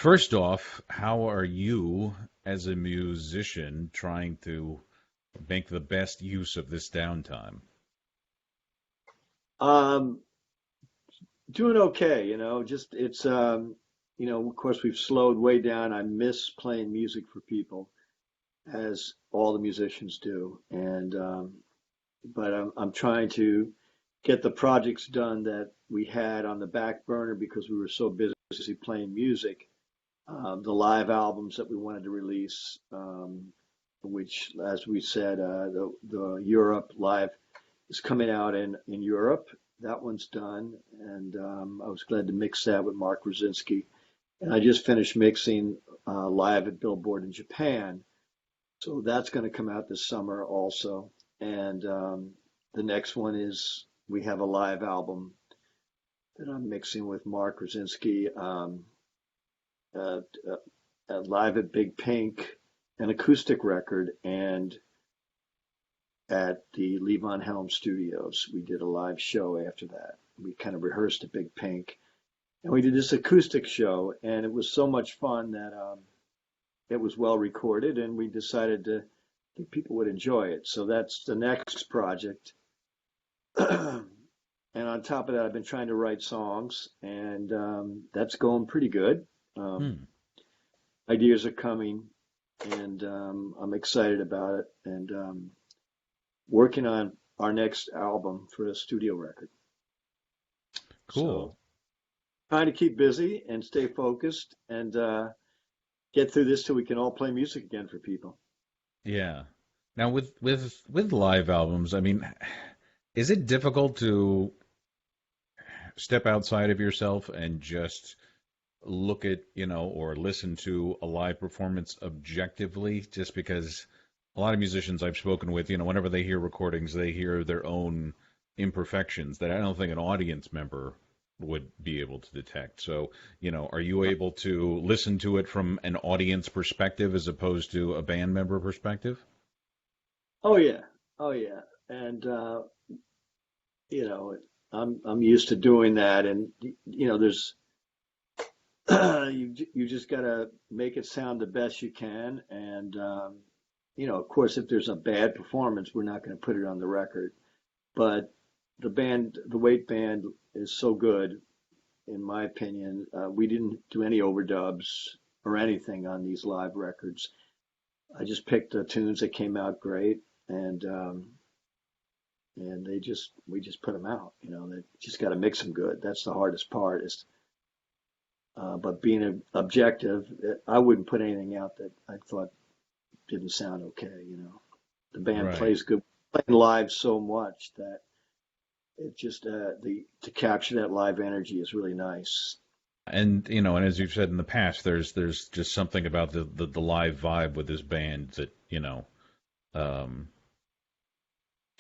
First off, how are you as a musician trying to make the best use of this downtime? Um, Doing okay, just of course we've slowed way down. I miss playing music for people, as all the musicians do. But I'm trying to get the projects done that we had on the back burner because we were so busy playing music. The live albums that we wanted to release, which, as we said, the Europe live is coming out in Europe. That one's done, and I was glad to mix that with Mark Rosinski. And I just finished mixing live at Billboard in Japan, so that's going to come out this summer also. And the next one is we have a live album that I'm mixing with Mark Rosinski, uh, live at Big Pink, an acoustic record, and at the Levon Helm Studios. We did a live show after that. We kind of rehearsed at Big Pink, and we did this acoustic show, and it was so much fun that it was well recorded, and we decided to think people would enjoy it. So that's the next project. And on top of that, I've been trying to write songs, and that's going pretty good. Um, Hmm. Ideas are coming, and I'm excited about it. And working on our next album for a studio record. So Cool. trying to keep busy and stay focused and get through this till we can all play music again for people. Yeah. Now with live albums, I mean, is it difficult to step outside of yourself and just look at, or listen to a live performance objectively, just because a lot of musicians I've spoken with, whenever they hear recordings, they hear their own imperfections that I don't think an audience member would be able to detect. So, are you able to listen to it from an audience perspective as opposed to a band member perspective? Oh yeah, oh yeah, and you know, I'm used to doing that, and there's you just gotta make it sound the best you can, and of course, if there's a bad performance, we're not going to put it on the record. But the Weight Band is so good, in my opinion. We didn't do any overdubs or anything on these live records. I just picked the tunes that came out great, and we just put them out. They just got to mix them good. That's the hardest part. But being objective, I wouldn't put anything out that I thought didn't sound okay. The band Right. plays good, playing live so much that it just the to capture that live energy is really nice. And as you've said in the past, there's just something about the live vibe with this band that, um,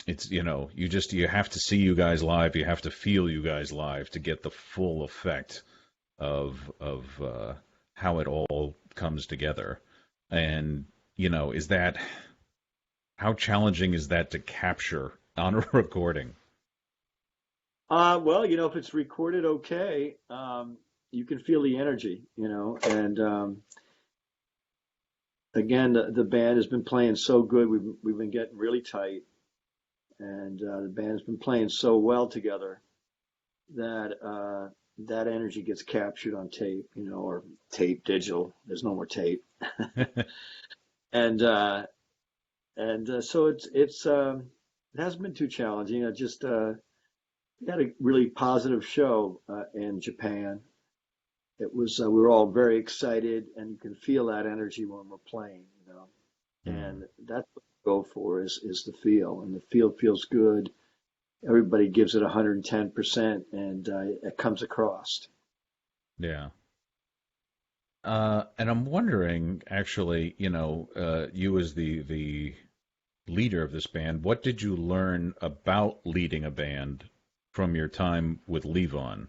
it's, you have to see you guys live, you have to feel you guys live to get the full effect of how it all comes together. And, is that how challenging is that to capture on a recording? Well, if it's recorded okay, you can feel the energy, and again, the band has been playing so good. We've been getting really tight, and the band has been playing so well together that that energy gets captured on tape, or tape digital. There's no more tape, and so it hasn't been too challenging. I just we had a really positive show in Japan. It was we were all very excited, and you can feel that energy when we're playing, Hmm. and that's what we go for is the feel, and the feel feels good. Everybody gives it 110%, and it comes across. Yeah. And I'm wondering, actually, you as the leader of this band, what did you learn about leading a band from your time with Levon?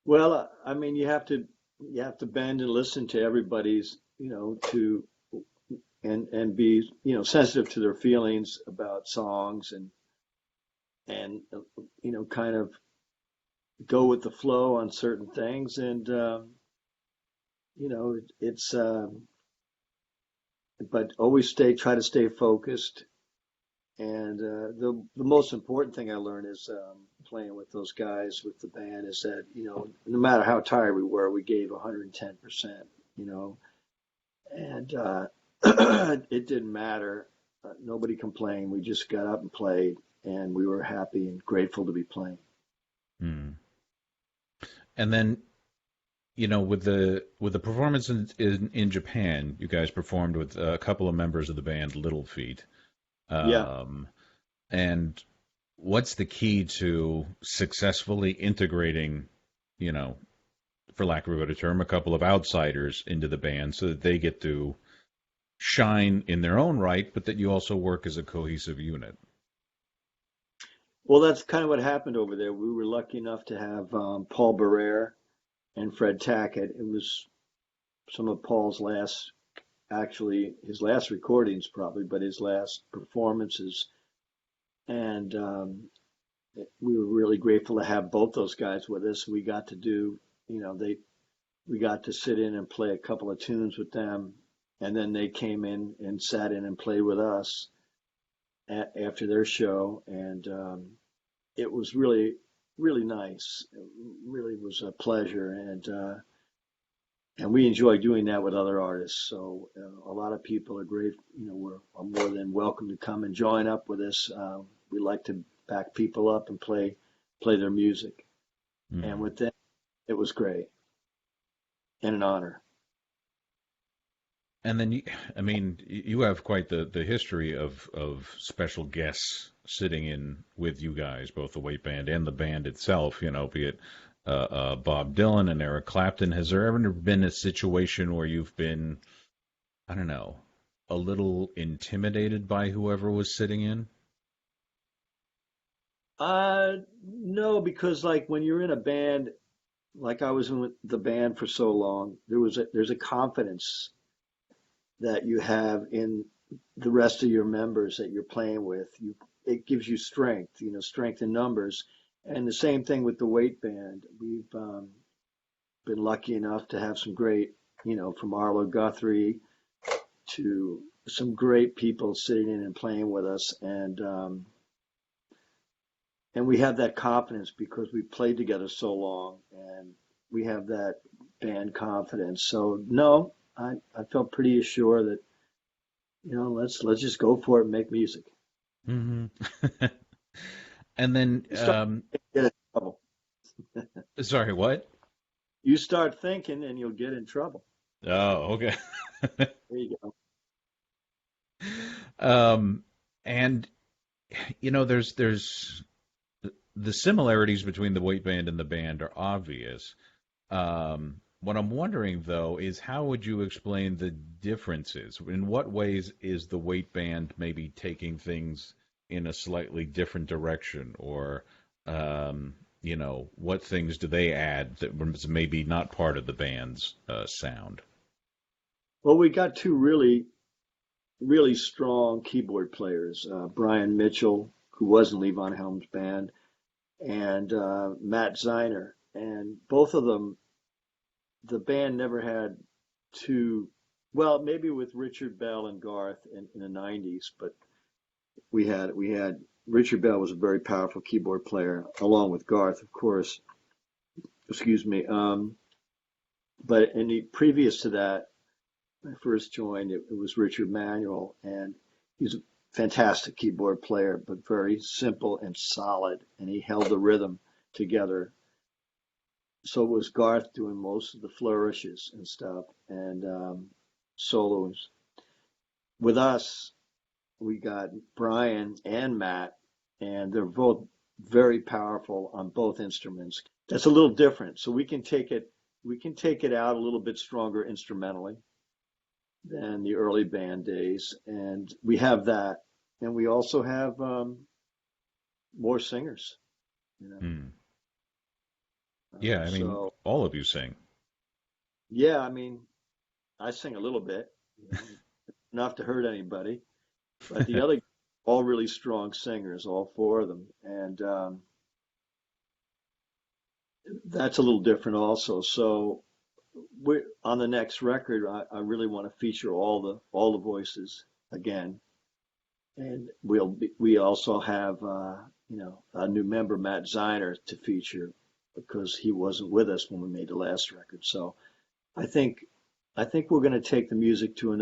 Well, I mean, you have to bend and listen to everybody's, to and be, sensitive to their feelings about songs and kind of go with the flow on certain things, and it's but always try to stay focused. And the most important thing I learned is playing with those guys with the band is that no matter how tired we were, we gave 110%. You know, and it didn't matter. Nobody complained. We just got up and played, and we were happy and grateful to be playing. Hmm. And then, with the performance in Japan, you guys performed with a couple of members of the band Little Feat. Yeah. Um, and what's the key to successfully integrating, you know, for lack of a better term, a couple of outsiders into the band so that they get to shine in their own right, but that you also work as a cohesive unit? Well, that's kind of what happened over there. We were lucky enough to have Paul Barrere and Fred Tackett. It was some of Paul's actually his last recordings probably, but his last performances. And we were really grateful to have both those guys with us. We got to do, we got to sit in and play a couple of tunes with them, and then they came in and sat in and played with us after their show, and it was really, really nice. It really was a pleasure, and we enjoy doing that with other artists. So a lot of people are great. Are more than welcome to come and join up with us. We like to back people up and play their music, and Mm. with them, it was great and an honor. And then, I mean, you have quite the history of special guests sitting in with you guys, both the Weight Band and the band itself. Be it Bob Dylan and Eric Clapton. Has there ever been a situation where you've been, I don't know, a little intimidated by whoever was sitting in? No, because like when you're in a band, like I was in the band for so long, there's a confidence that you have in the rest of your members that you're playing with. It gives you strength, strength in numbers. And the same thing with the Weight Band. We've been lucky enough to have some great, from Arlo Guthrie to some great people sitting in and playing with us, and we have that confidence because we played together so long, and we have that band confidence. So no, I felt pretty assured that let's just go for it and make music. Hmm. And then, You start get in trouble. sorry, what? You start thinking, and you'll get in trouble. Oh, okay. There you go. Um, and there's the similarities between the Weight Band and the band are obvious. What I'm wondering though is how would you explain the differences? In what ways is the Weight Band maybe taking things in a slightly different direction, or what things do they add that was maybe not part of the band's sound? Well, we got two really, really strong keyboard players, Brian Mitchell, who was in Levon Helm's band, and Matt Ziner. And both of them, the band never had two, well, maybe with Richard Bell and Garth in the 90s, but we had Richard Bell was a very powerful keyboard player, along with Garth, of course. Excuse me. But previous to that, when I first joined, it was Richard Manuel, and he's a fantastic keyboard player, but very simple and solid, and he held the rhythm together. So it was Garth doing most of the flourishes and stuff, and solos. With us, we got Brian and Matt, and they're both very powerful on both instruments. That's a little different. So we can take it out a little bit stronger instrumentally than the early band days, and we have that, and we also have more singers. You know, Hmm. Yeah, I mean, so all of you sing. yeah, I mean, I sing a little bit, enough to hurt anybody, but the other all really strong singers, all four of them, and That's a little different also. So we're on the next record. I really want to feature all the voices again, and we also have a new member, Matt Ziner, to feature because he wasn't with us when we made the last record. So I think I think we're going to take the music to a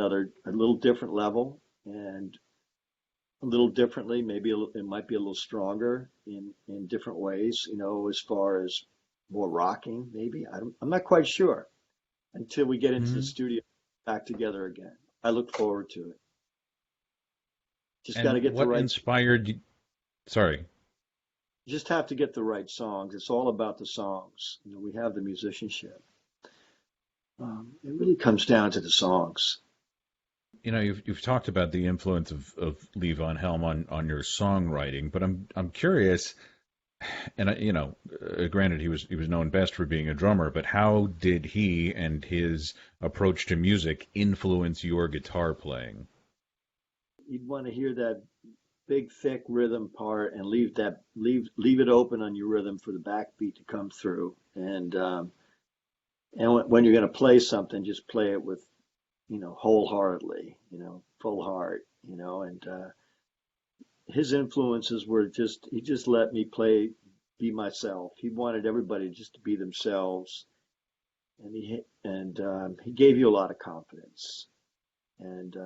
little different level and a little differently. Maybe it might be a little stronger in different ways. As far as more rocking, maybe I'm not quite sure until we get into the Hmm. studio back together again. I look forward to it. Just got And to get the what right. inspired you? Sorry. Just have to get the right songs. It's all about the songs. We have the musicianship. It really comes down to the songs. You've talked about the influence of Levon Helm on your songwriting, but I'm curious, and granted he was known best for being a drummer, but how did he and his approach to music influence your guitar playing? You'd want to hear that big, thick rhythm part and leave it open on your rhythm for the backbeat to come through. And when you're going to play something, just play it with wholeheartedly, full heart, and his influences were just he just let me be myself. He wanted everybody just to be themselves, and he gave you a lot of confidence. And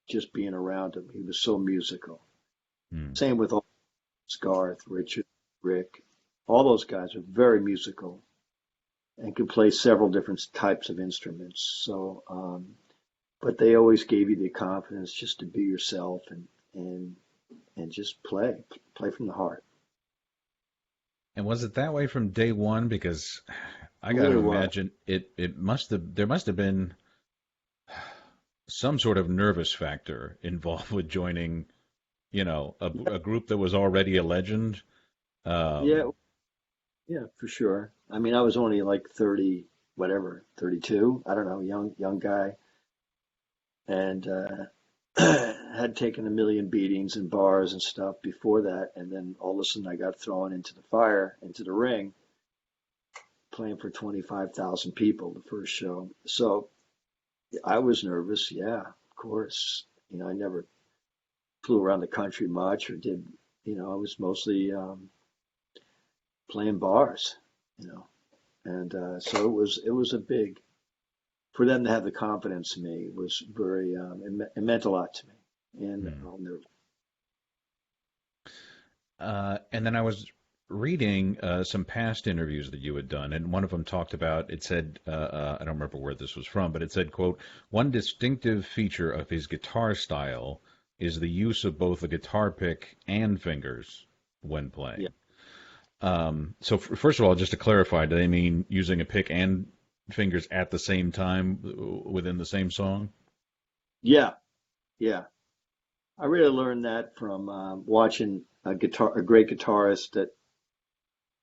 just being around him, he was so musical. Hmm. Same with all Garth, Richard, Rick, all those guys are very musical and could play several different types of instruments. So, but they always gave you the confidence just to be yourself and and just play from the heart. And was it that way from day one? Because I It got really to was. imagine it must have been some sort of nervous factor involved with joining, a group that was already a legend. Yeah, Um, yeah, for sure. I mean, I was only like 30, whatever, 32. I don't know, young guy, and had taken a million beatings in bars and stuff before that, and then all of a sudden I got thrown into the fire, into the ring, playing for 25,000 people the first show. So I was nervous, yeah, of course. I never flew around the country much or did, I was mostly playing bars, you know, and so it was a big for them to have the confidence in me was very it meant a lot to me, and hmm. I'll never. And then I was reading some past interviews that you had done, and one of them talked about, it said, I don't remember where this was from, but it said, quote, one distinctive feature of his guitar style is the use of both a guitar pick and fingers when Yeah, playing. So first of all, just to clarify, do they mean using a pick and fingers at the same time within the same song? yeah, yeah. I really learned that from watching a great guitarist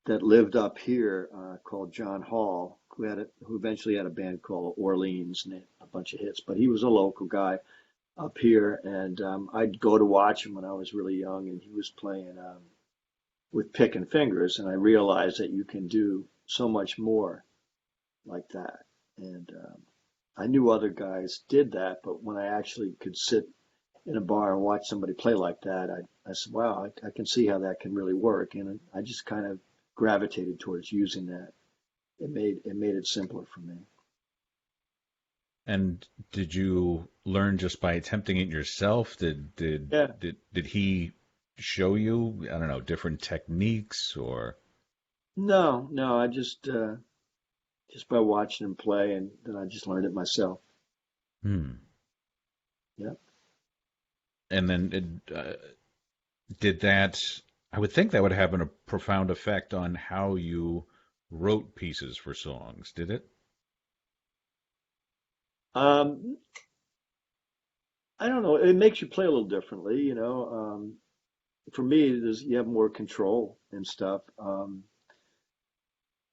that lived up here called John Hall, who eventually had a band called Orleans and a bunch of hits. But he was a local guy up here, and I'd go to watch him when I was really young, and he was playing with pick and fingers, and I realized that you can do so much more like that. And I knew other guys did that, but when I actually could sit in a bar and watch somebody play like that, I said, wow, I can see how that can really work. And I just kind of gravitated towards using that. It made it simpler for me. And did you learn just by attempting it yourself? Yeah. Did he show you, I don't know, different techniques or? No, no, I just by watching him play, and then I just learned it myself. Hmm. Yeah. And then did that, I would think that would have a profound effect on how you wrote pieces for songs, did it? Um, I don't know. It makes you play a little differently, for me, you have more control and stuff.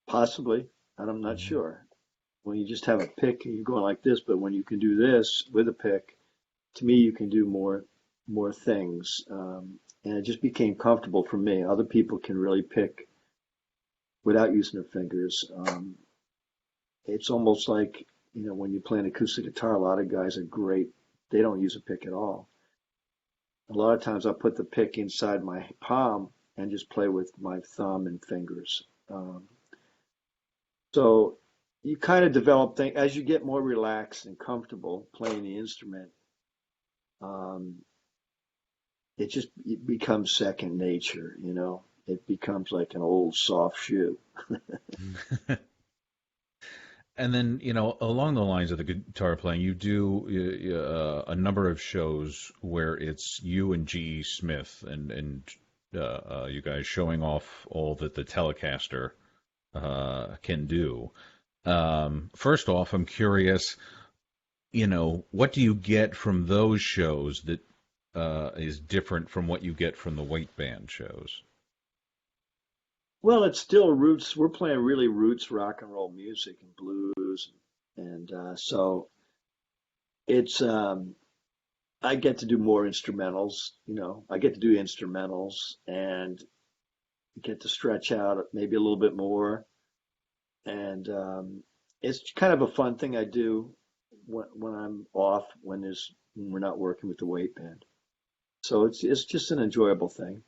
Possibly, and I'm not Mhm. sure. When you just have a pick, you're going like this, but when you can do this with a pick, to me, you can do more things, and it just became comfortable for me. Other people can really pick without using their fingers. It's almost like, when you play an acoustic guitar, a lot of guys are great. They don't use a pick at all. A lot of times I put the pick inside my palm and just play with my thumb and fingers. So you kind of develop things as you get more relaxed and comfortable playing the instrument. Um, it becomes second nature, It becomes like an old soft shoe. And then, along the lines of the guitar playing, you do a number of shows where it's you and G.E. Smith and you guys showing off all that the Telecaster can do. First off, I'm curious, what do you get from those shows that is different from what you get from the weight band shows? Well, it's still roots. We're playing really roots rock and roll music and blues, and so it's I get to do more instrumentals. I get to do instrumentals and get to stretch out maybe a little bit more, and it's kind of a fun thing I do when I'm off when we're not working with the weight band. So it's just an enjoyable thing.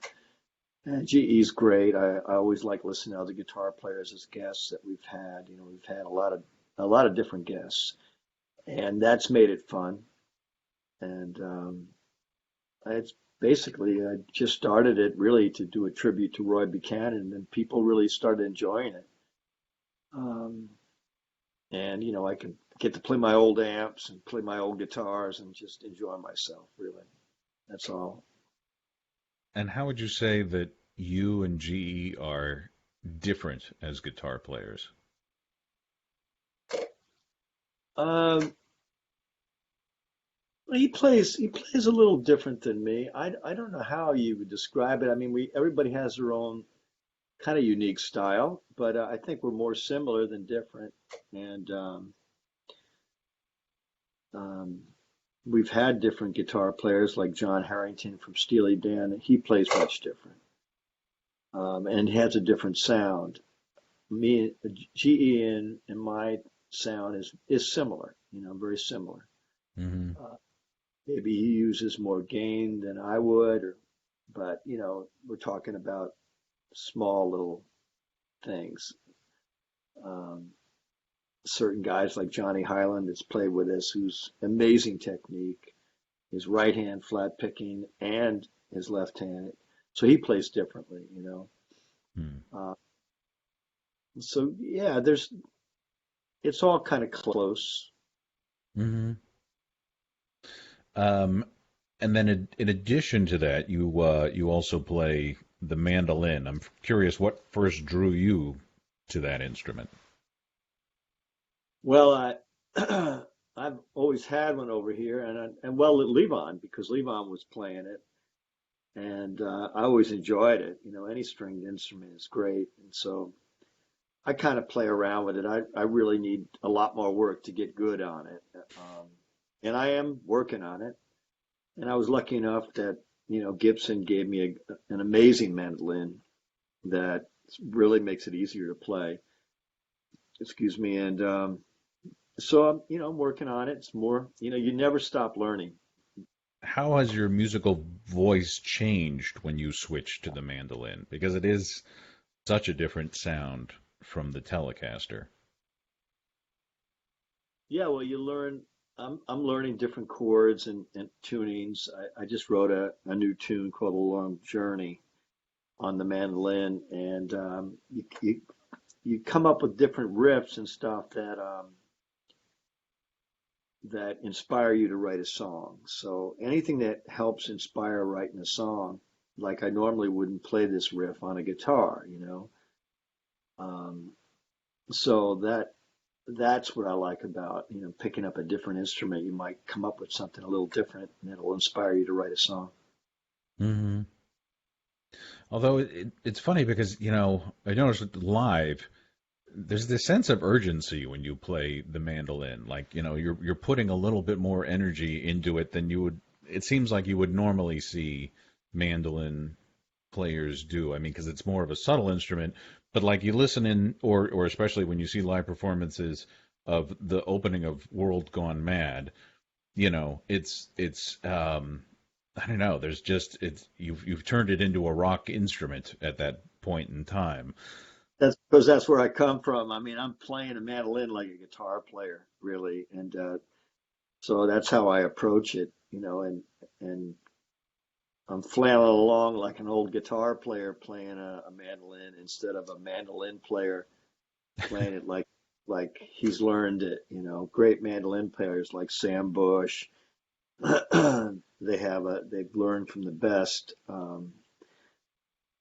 And GE's great. I always like listening to other guitar players as guests that we've had. We've had a lot of different guests, and that's made it fun. And it's basically I just started it really to do a tribute to Roy Buchanan, and people really started enjoying it. Um, and I can get to play my old amps and play my old guitars and just enjoy myself. Really, that's all. And how would you say that you and GE are different as guitar players? Um, he plays a little different than me. I don't know how you would describe it. I mean, we everybody has their own kind of unique style, but I think we're more similar than different. And um, we've had different guitar players like John Harrington from Steely Dan. He plays much different, and he has a different sound. Me, GE and my sound is similar. Very similar. Hmm. Uh, Maybe he uses more gain than I would, but we're talking about small little things. Um, Certain guys like Johnny Hyland that's played with us, who's amazing technique, his right hand flat picking and his left hand. So he plays differently. Hmm. Uh, so yeah, it's all kind of close. Hmm. Um, and then in addition to that, you also play the mandolin. I'm curious what first drew you to that instrument. Well, I've always had one over here, and well, Levon because Levon was playing it, and I always enjoyed it. Any stringed instrument is great, and so I kind of play around with it. I really need a lot more work to get good on it, and I am working on it. And I was lucky enough that Gibson gave me an amazing mandolin that really makes it easier to play. Excuse me, and so I'm working on it. It's more, you never stop learning. How has your musical voice changed when you switched to the mandolin? Because it is such a different sound from the Telecaster. Yeah, well, you learn. I'm learning different chords and tunings. I just wrote a new tune called "A Long Journey" on the mandolin, and you come up with different riffs and stuff that inspire you to write a song. So anything that helps inspire writing a song, like I normally wouldn't play this riff on a guitar. Um, so that's what I like about, picking up a different instrument. You might come up with something a little different and it'll inspire you to write a song. Hmm. Although it's funny because, I noticed with live, there's this sense of urgency when you play the mandolin. Like, you're putting a little bit more energy into it than you would, it seems like you would normally see mandolin players do. I mean, because it's more of a subtle instrument, But like you listen in, or especially when you see live performances of the opening of World Gone Mad, it's I don't know. There's just it's you've turned it into a rock instrument at that point in time. That's because that's where I come from. I mean, I'm playing a mandolin like a guitar player, really, and so that's how I approach it, and I'm flailing along like an old guitar player playing a mandolin instead of a mandolin player playing it like he's learned it. Great mandolin players like Sam Bush, they've learned from the best,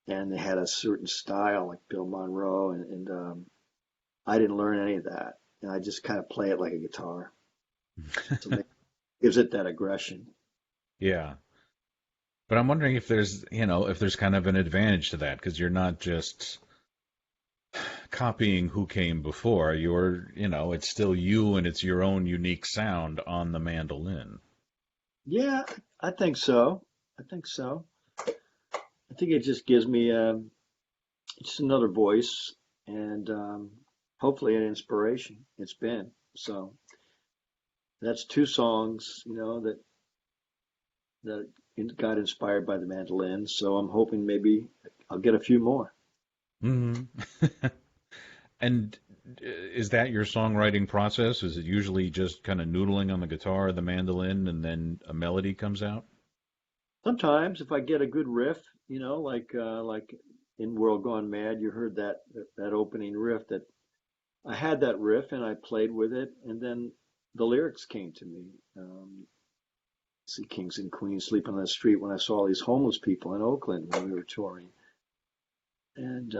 and they had a certain style like Bill Monroe, and I didn't learn any of that, and I just kind of play it like a guitar, so it gives it that aggression. Yeah. But I'm wondering if there's kind of an advantage to that because you're not just copying who came before. It's still you and it's your own unique sound on the mandolin. Yeah, I think so. I think so. I think it just gives me just another voice and hopefully an inspiration. It's been so. That's two songs, that got inspired by the mandolin. So I'm hoping maybe I'll get a few more. Hmm. And is that your songwriting process? Is it usually just kind of noodling on the guitar or the mandolin and then a melody comes out? Sometimes if I get a good riff, like in World Gone Mad, you heard that opening riff that I had that riff and I played with it, and then the lyrics came to me. See Kings and Queens sleeping on the street when I saw all these homeless people in Oakland when we were touring, and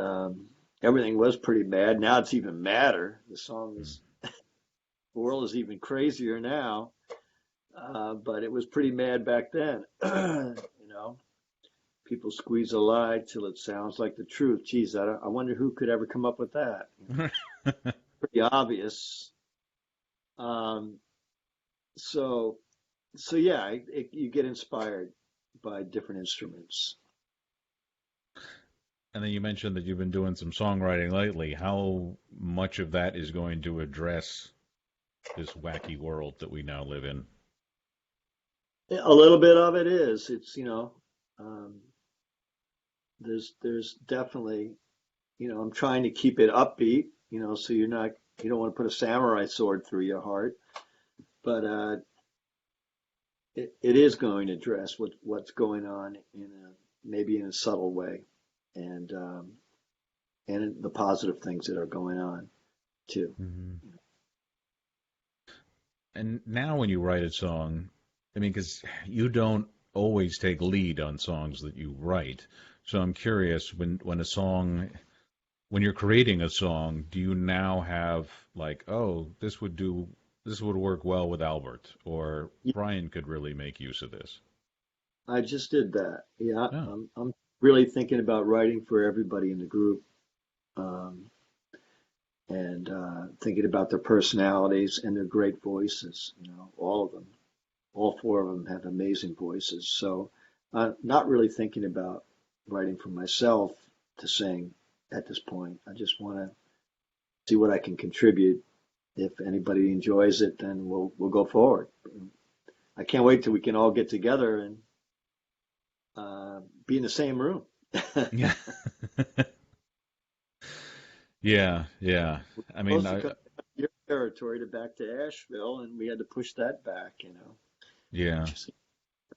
everything was pretty bad. Now it's even madder. The world is even crazier now, but it was pretty mad back then. People squeeze a lie till it sounds like the truth. Geez, I wonder who could ever come up with that. Pretty obvious. Um, so so yeah, you get inspired by different instruments. And then you mentioned that you've been doing some songwriting lately. How much of that is going to address this wacky world that we now live in? A little bit of it is. Um, there's definitely, I'm trying to keep it upbeat, so you don't want to put a samurai sword through your heart, but it is going to address what's going on maybe in a subtle way, and the positive things that are going on too. Hmm. And now when you write a song, I mean, because you don't always take lead on songs that you write. So I'm curious, when you're creating a song, do you now have like, oh, this would work well with Albert, or Yeah, Brian could really make use of this? I just did that. Yeah, Oh. I'm really thinking about writing for everybody in the group, um, and thinking about their personalities and their great voices. All of them, all four of them have amazing voices. So, not really thinking about writing for myself to sing at this point. I just want to see what I can contribute. If anybody enjoys it, then we'll go forward. I can't wait till we can all get together and be in the same room. Yeah. Yeah, yeah. I mean, Supposed to come to your territory to back to Asheville, and we had to push that back. yeah. Just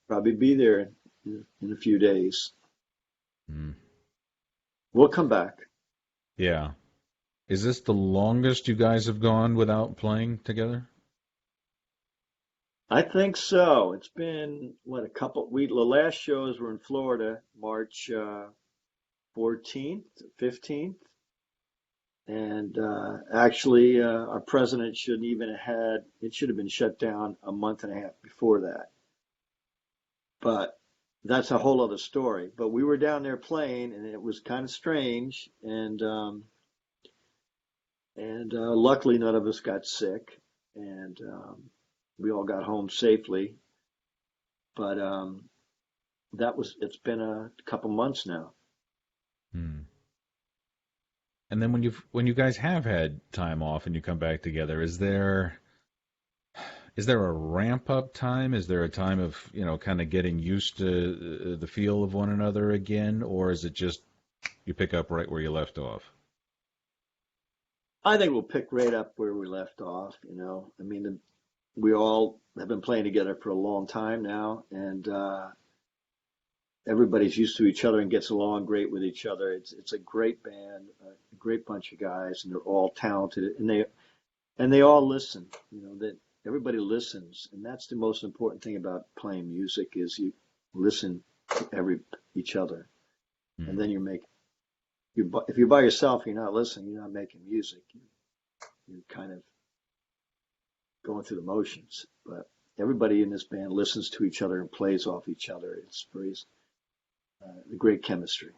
probably be there in a few days. Mm. We'll come back. Yeah. Is this the longest you guys have gone without playing together? I think so. It's been what a couple. The last shows were in Florida, March 14th, 15th, and actually, our president shouldn't even have had. It should have been shut down a month and a half before that. But that's a whole other story. But we were down there playing, and it was kind of strange, and luckily none of us got sick, and we all got home safely. But it's been a couple months now. Hmm. And then when you guys have had time off and you come back together, is there a ramp up time? Is there a time of, kind of getting used to the feel of one another again, or is it just you pick up right where you left off? I think we'll pick right up where we left off. I mean, we all have been playing together for a long time now, and everybody's used to each other and gets along great with each other. It's a great band, a great bunch of guys, and they're all talented, and they all listen. That everybody listens, and that's the most important thing about playing music is you listen to each other, and Hmm. then if you're by yourself, you're not listening, you're not making music. You're kind of going through the motions. But everybody in this band listens to each other and plays off each other. It's very great chemistry.